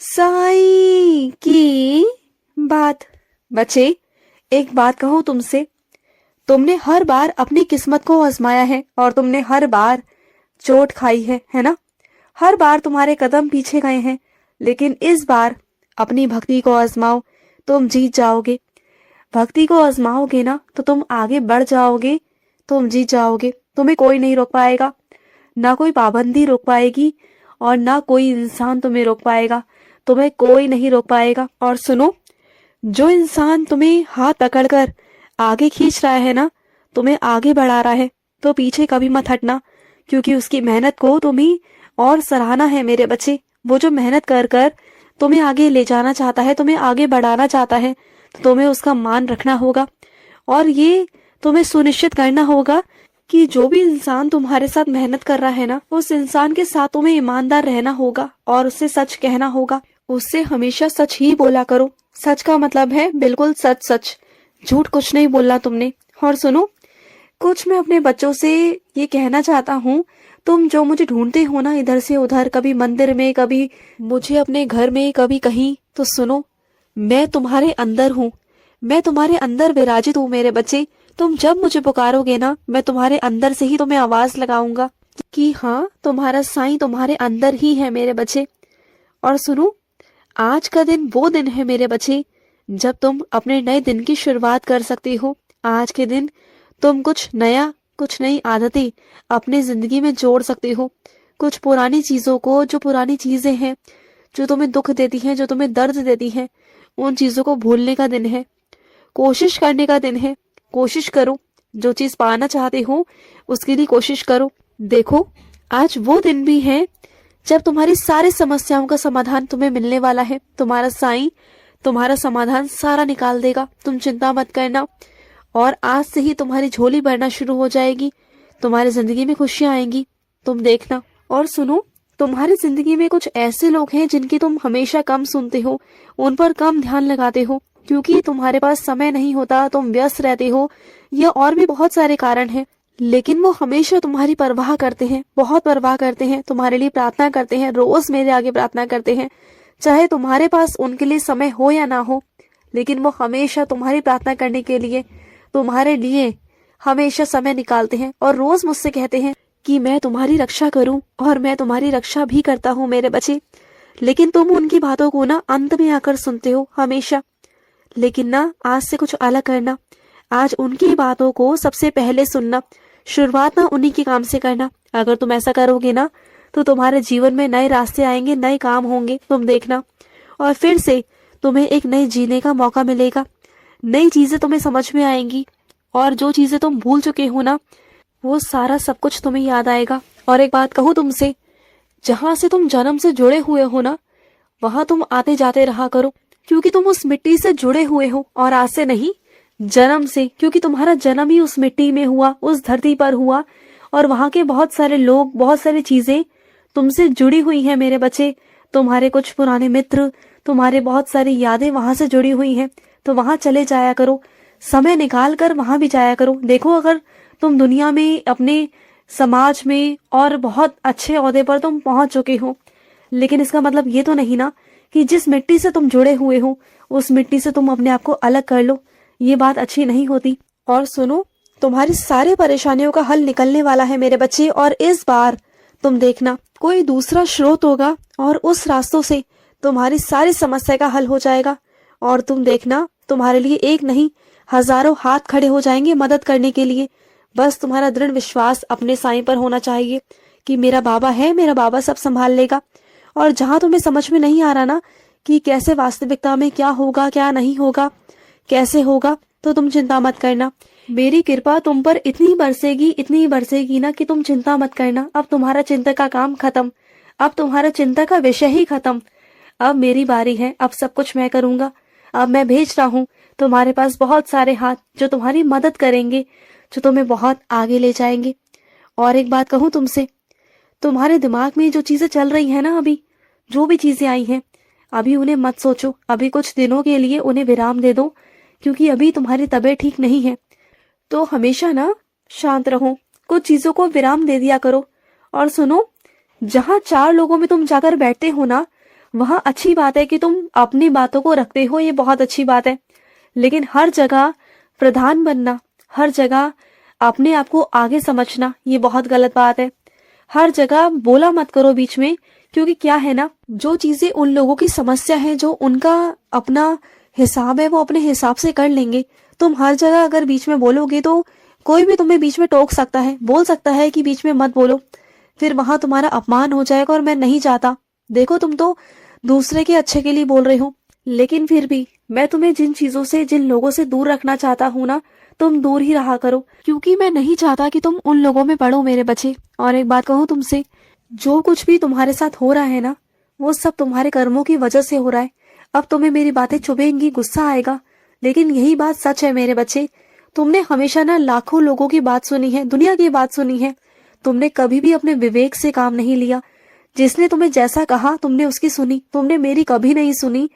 साई की बात। बच्चे, एक बात कहूं तुमसे, तुमने हर बार अपनी किस्मत को आजमाया है और तुमने हर बार चोट खाई है ना। हर बार तुम्हारे कदम पीछे गए हैं, लेकिन इस बार अपनी भक्ति को आजमाओ, तुम जीत जाओगे। भक्ति को आजमाओगे ना तो तुम आगे बढ़ जाओगे, तुम जीत जाओगे। तुम्हें कोई नहीं रोक पाएगा, ना कोई पाबंदी रोक पाएगी और ना कोई इंसान तुम्हें रोक पाएगा। तुम्हें कोई नहीं रोक पाएगा। और सुनो, जो इंसान तुम्हें हाथ पकड़कर आगे खींच रहा है ना, तुम्हें आगे बढ़ा रहा है, तो पीछे कभी मत हटना, क्योंकि उसकी मेहनत को तुम्हें और सराहना है मेरे बच्चे। वो जो मेहनत कर कर तुम्हें आगे ले जाना चाहता है, तुम्हें आगे बढ़ाना चाहता है, तो तुम्हें उसका मान रखना होगा। और ये तुम्हें सुनिश्चित करना होगा कि जो भी इंसान तुम्हारे साथ मेहनत कर रहा है ना, उस इंसान के साथ तुम्हें ईमानदार रहना होगा और उससे सच कहना होगा। उससे हमेशा सच ही बोला करो। सच का मतलब है बिल्कुल सच सच, झूठ कुछ नहीं बोलना तुमने। और सुनो, कुछ मैं अपने बच्चों से ये कहना चाहता हूँ, तुम जो मुझे ढूंढते हो ना इधर से उधर, कभी मंदिर में, कभी मुझे अपने घर में, कभी कहीं, तो सुनो, मैं तुम्हारे अंदर हूँ। मैं तुम्हारे अंदर विराजित हूँ मेरे बच्चे। तुम जब मुझे पुकारोगे ना, मैं तुम्हारे अंदर से ही तुम्हें आवाज लगाऊंगा कि हाँ, तुम्हारा साईं तुम्हारे अंदर ही है मेरे बच्चे। और सुनो, आज का दिन वो दिन है मेरे बच्चे जब तुम अपने नए दिन की शुरुआत कर सकते हो। आज के दिन तुम कुछ नया, कुछ नई आदतें अपनी जिंदगी में जोड़ सकते हो। कुछ पुरानी चीजों को, जो पुरानी चीजें हैं जो तुम्हें दुख देती हैं, जो तुम्हें दर्द देती हैं, उन चीजों को भूलने का दिन है। कोशिश करने का दिन है। कोशिश करो, जो चीज पाना चाहते हो उसके लिए कोशिश करो। देखो, आज वो दिन भी है जब तुम्हारी सारी समस्याओं का समाधान तुम्हें मिलने वाला है। तुम्हारा साईं तुम्हारा समाधान सारा निकाल देगा, तुम चिंता मत करना। और आज से ही तुम्हारी झोली भरना शुरू हो जाएगी, तुम्हारी जिंदगी में खुशियां आएंगी, तुम देखना। और सुनो, तुम्हारी जिंदगी में कुछ ऐसे लोग हैं जिनकी तुम हमेशा कम सुनते हो, उन पर कम ध्यान लगाते हो, क्योंकि तुम्हारे पास समय नहीं होता, तुम व्यस्त रहते हो, या और भी बहुत सारे कारण हैं। लेकिन वो हमेशा तुम्हारी परवाह करते हैं, बहुत परवाह करते हैं, तुम्हारे लिए प्रार्थना करते हैं, रोज मेरे आगे प्रार्थना करते हैं। चाहे तुम्हारे पास उनके लिए समय हो या ना हो, लेकिन वो हमेशा तुम्हारी प्रार्थना करने के लिए, तुम्हारे लिए हमेशा समय निकालते हैं और रोज मुझसे कहते हैं कि मैं तुम्हारी रक्षा करूं, और मैं तुम्हारी रक्षा भी करता हूं मेरे बच्चे। लेकिन तुम उनकी बातों को ना अंत में आकर सुनते हो हमेशा। लेकिन ना, आज से कुछ अलग करना। आज उनकी बातों को सबसे पहले सुनना। शुरुआत ना उन्हीं के काम से करना। अगर तुम ऐसा करोगे ना, तो तुम्हारे जीवन में नए रास्ते आएंगे, नए काम होंगे, तुम देखना। और फिर से तुम्हें एक नए जीने का मौका मिलेगा। नई चीजें तुम्हें समझ में आएंगी, और जो चीजें तुम भूल चुके हो ना, वो सारा सब कुछ तुम्हें याद आएगा। और एक बात कहूँ तुमसे, जहां से तुम जन्म से जुड़े हुए हो ना, वहां तुम आते जाते रहा करो, क्योंकि तुम उस मिट्टी से जुड़े हुए हो। और आज से नहीं, जन्म से, क्योंकि तुम्हारा जन्म ही उस मिट्टी में हुआ, उस धरती पर हुआ। और वहां के बहुत सारे लोग, बहुत सारी चीजें तुमसे जुड़ी हुई हैं मेरे बच्चे। तुम्हारे कुछ पुराने मित्र, तुम्हारे बहुत सारी यादें वहां से जुड़ी हुई हैं। तो वहां चले जाया करो, समय निकाल कर वहां भी जाया करो। देखो, अगर तुम दुनिया में, अपने समाज में और बहुत अच्छे ओहदे पर तुम पहुंच चुके हो, लेकिन इसका मतलब ये तो नहीं ना कि जिस मिट्टी से तुम जुड़े हुए हो, उस मिट्टी से तुम अपने आप को अलग कर लो। ये बात अच्छी नहीं होती। और सुनो, तुम्हारी सारी परेशानियों का हल निकलने वाला है मेरे बच्चे। और इस बार तुम देखना, कोई दूसरा स्रोत होगा और उस रास्तों से तुम्हारी सारी समस्या का हल हो जाएगा। और तुम देखना, तुम्हारे लिए एक नहीं, हजारों हाथ खड़े हो जाएंगे मदद करने के लिए। बस तुम्हारा दृढ़ विश्वास अपने साईं पर होना चाहिए कि मेरा बाबा है, मेरा बाबा सब संभाल लेगा। और जहां तुम्हें समझ में नहीं आ रहा ना कि कैसे वास्तविकता में क्या होगा, क्या नहीं होगा, कैसे होगा, तो तुम चिंता मत करना। मेरी कृपा तुम पर इतनी बरसेगी, इतनी बरसेगी ना कि तुम चिंता मत करना। अब तुम्हारा चिंता का काम खत्म, अब तुम्हारा चिंता का विषय ही खत्म। अब मेरी बारी है, अब सब कुछ मैं करूंगा। अब मैं भेज रहा हूँ तुम्हारे पास बहुत सारे हाथ जो तुम्हारी मदद करेंगे, जो तुम्हें बहुत आगे ले जाएंगे। और एक बात कहूँ तुमसे, तुम्हारे दिमाग में जो चीजें चल रही है ना, अभी जो भी चीजें आई हैं, अभी उन्हें मत सोचो। अभी कुछ दिनों के लिए उन्हें विराम दे दो, क्योंकि अभी तुम्हारी तबीयत ठीक नहीं है। तो हमेशा ना शांत रहो, कुछ चीजों को विराम दे दिया करो। और सुनो, जहाँ 4 लोगों में तुम जाकर बैठते हो ना, वहाँ अच्छी बात है कि तुम अपनी बातों को रखते हो, ये बहुत अच्छी बात है। लेकिन हर जगह प्रधान बनना, हर जगह अपने आप को आगे समझना, ये बहुत गलत बात है। हर जगह बोला मत करो बीच में, क्योंकि क्या है ना, जो चीजें उन लोगों की समस्या है, जो उनका अपना हिसाब है, वो अपने हिसाब से कर लेंगे। तुम हर जगह अगर बीच में बोलोगे तो कोई भी तुम्हें बीच में टोक सकता है, बोल सकता है कि बीच में मत बोलो, फिर वहां तुम्हारा अपमान हो जाएगा और मैं नहीं चाहता। देखो तुम तो दूसरे के अच्छे के लिए बोल रहे हो, लेकिन फिर भी मैं तुम्हें जिन चीजों से, जिन लोगों से दूर रखना चाहता हूँ ना, तुम दूर ही रहा करो, क्योंकि मैं नहीं चाहता कि तुम उन लोगों में पड़ो मेरे बच्चे। और एक बात कहूँ तुमसे, जो कुछ भी तुम्हारे साथ हो रहा है ना, वो सब तुम्हारे कर्मों की वजह से हो रहा है। अब तुम्हें मेरी बातें चुभेंगी, गुस्सा आएगा, लेकिन यही बात सच है मेरे बच्चे। तुमने हमेशा ना लाखों लोगों की बात सुनी है, दुनिया की बात सुनी है, तुमने कभी भी अपने विवेक से काम नहीं लिया। जिसने तुम्हें जैसा कहा तुमने उसकी सुनी, तुमने मेरी कभी नहीं सुनी।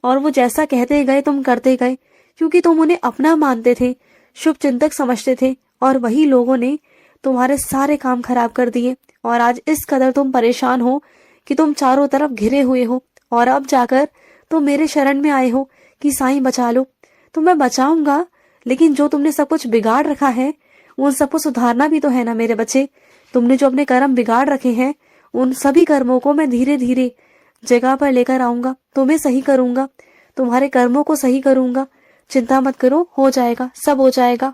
और वो जैसा कहते गए तुम करते गए, क्योंकि तुम उन्हें अपना मानते थे, शुभ चिंतक समझते थे, और वही लोगों ने तुम्हारे सारे काम खराब कर दिए। और आज इस कदर तुम परेशान हो कि तुम चारों तरफ घिरे हुए हो, और अब जाकर तुम मेरे शरण में आए हो कि साईं बचा लो। तो मैं बचाऊंगा, लेकिन जो तुमने सब कुछ बिगाड़ रखा है उन सबको सुधारना भी तो है ना मेरे बच्चे। तुमने जो अपने कर्म बिगाड़ रखे हैं, उन सभी कर्मों को मैं धीरे धीरे जगह पर लेकर आऊंगा, तुम्हें सही करूंगा, तुम्हारे कर्मों को सही करूंगा। चिंता मत करो, हो जाएगा, सब हो जाएगा,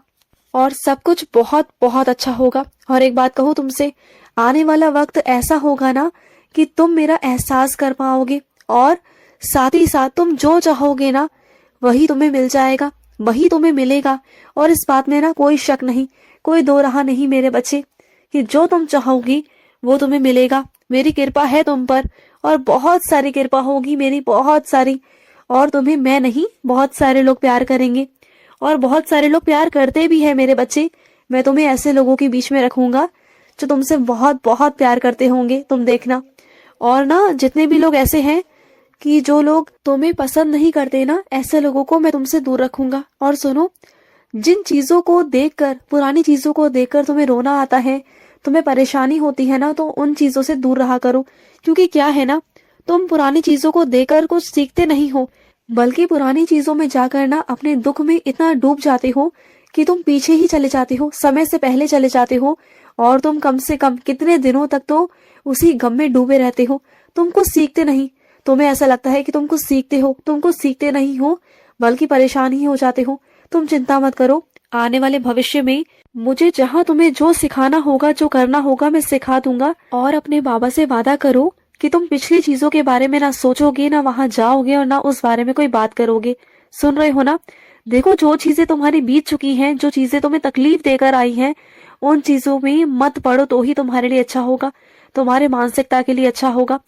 और सब कुछ बहुत बहुत अच्छा होगा। और एक बात कहूँ तुमसे, आने वाला वक्त ऐसा होगा ना कि तुम मेरा एहसास कर पाओगे, और साथ ही साथ तुम जो चाहोगे ना वही तुम्हें मिल जाएगा, वही तुम्हें मिलेगा। और इस बात में ना कोई शक नहीं, कोई दो राह नहीं मेरे बच्चे, कि जो तुम चाहोगी वो तुम्हें मिलेगा। मेरी कृपा है तुम पर, और बहुत सारी कृपा होगी मेरी, बहुत सारी। और तुम्हें मैं नहीं, बहुत सारे लोग प्यार करेंगे, और बहुत सारे लोग प्यार करते भी है मेरे बच्चे। मैं तुम्हें ऐसे लोगों के बीच में रखूंगा जो तुमसे बहुत बहुत प्यार करते होंगे, तुम देखना। और ना जितने भी लोग ऐसे हैं कि जो लोग तुम्हें पसंद नहीं करते ना, ऐसे लोगों को मैं तुमसे दूर रखूंगा। और सुनो, जिन चीजों को देखकर, पुरानी चीजों को देखकर तुम्हें रोना आता है, तुम्हें परेशानी होती है ना, तो उन चीजों से दूर रहा करो। क्योंकि क्या है ना, तुम पुरानी चीजों को देखकर कुछ सीखते नहीं हो, बल्कि पुरानी चीजों में जाकर ना अपने दुख में इतना डूब जाते हो कि तुम पीछे ही चले जाते हो, समय से पहले चले जाते हो। और तुम कम से कम कितने दिनों तक तो उसी गम में डूबे रहते हो, तुम कुछ सीखते नहीं। तुम्हें ऐसा लगता है कि तुम कुछ सीखते हो, तुम कुछ सीखते नहीं हो, बल्कि परेशान ही हो जाते हो। तुम चिंता मत करो, आने वाले भविष्य में मुझे जहाँ तुम्हें जो सिखाना होगा, जो करना होगा, मैं सिखा दूंगा। और अपने बाबा से वादा करो कि तुम पिछली चीजों के बारे में ना सोचोगे, ना वहां जाओगे, और ना उस बारे में कोई बात करोगे। सुन रहे हो ना? देखो, जो चीजें तुम्हारी बीत चुकी हैं, जो चीजें तुम्हें तकलीफ देकर आई हैं, उन चीजों में मत पड़ो, तो ही तुम्हारे लिए अच्छा होगा, तुम्हारे मानसिकता के लिए अच्छा होगा।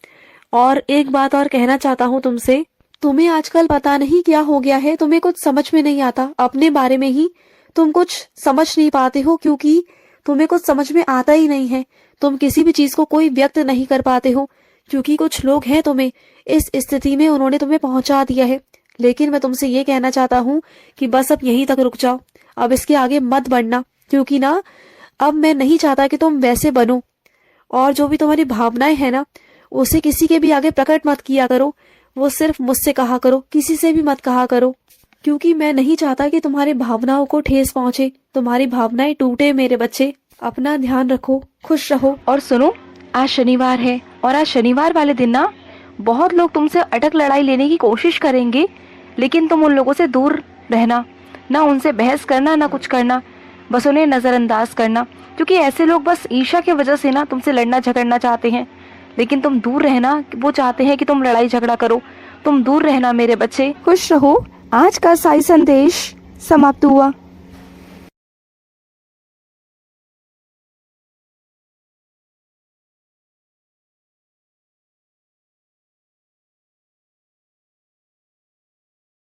और एक बात और कहना चाहता हूँ तुमसे, तुम्हें आजकल पता नहीं क्या हो गया है, तुम्हें कुछ समझ में नहीं आता अपने बारे में ही, तुम कुछ समझ नहीं पाते हो, क्योंकि तुम्हें कुछ समझ में आता ही नहीं है। तुम किसी भी चीज को कोई व्यक्त नहीं कर पाते हो, क्योंकि कुछ लोग हैं तुम्हें इस स्थिति में, उन्होंने तुम्हें पहुंचा दिया है। लेकिन मैं तुमसे ये कहना चाहता हूँ कि बस अब यहीं तक रुक जाओ, अब इसके आगे मत बढ़ना, क्योंकि ना अब मैं नहीं चाहता कि तुम वैसे बनो। और जो भी तुम्हारी भावनाएं है ना, उसे किसी के भी आगे प्रकट मत किया करो, वो सिर्फ मुझसे कहा करो, किसी से भी मत कहा करो, क्योंकि मैं नहीं चाहता कि तुम्हारी भावनाओं को ठेस पहुंचे, तुम्हारी भावनाएं टूटे मेरे बच्चे। अपना ध्यान रखो, खुश रहो। और सुनो, आज शनिवार है, और आज शनिवार वाले दिन ना बहुत लोग तुमसे अटक लड़ाई लेने की कोशिश करेंगे, लेकिन तुम उन लोगों से दूर रहना, ना उनसे बहस करना, ना कुछ करना, बस उन्हें नजरअंदाज करना, क्योंकि ऐसे लोग बस ईर्ष्या की वजह से ना तुमसे लड़ना झगड़ना चाहते हैं। लेकिन तुम दूर रहना, वो चाहते हैं कि तुम लड़ाई झगड़ा करो, तुम दूर रहना मेरे बच्चे। खुश रहो। आज का साई संदेश समाप्त हुआ।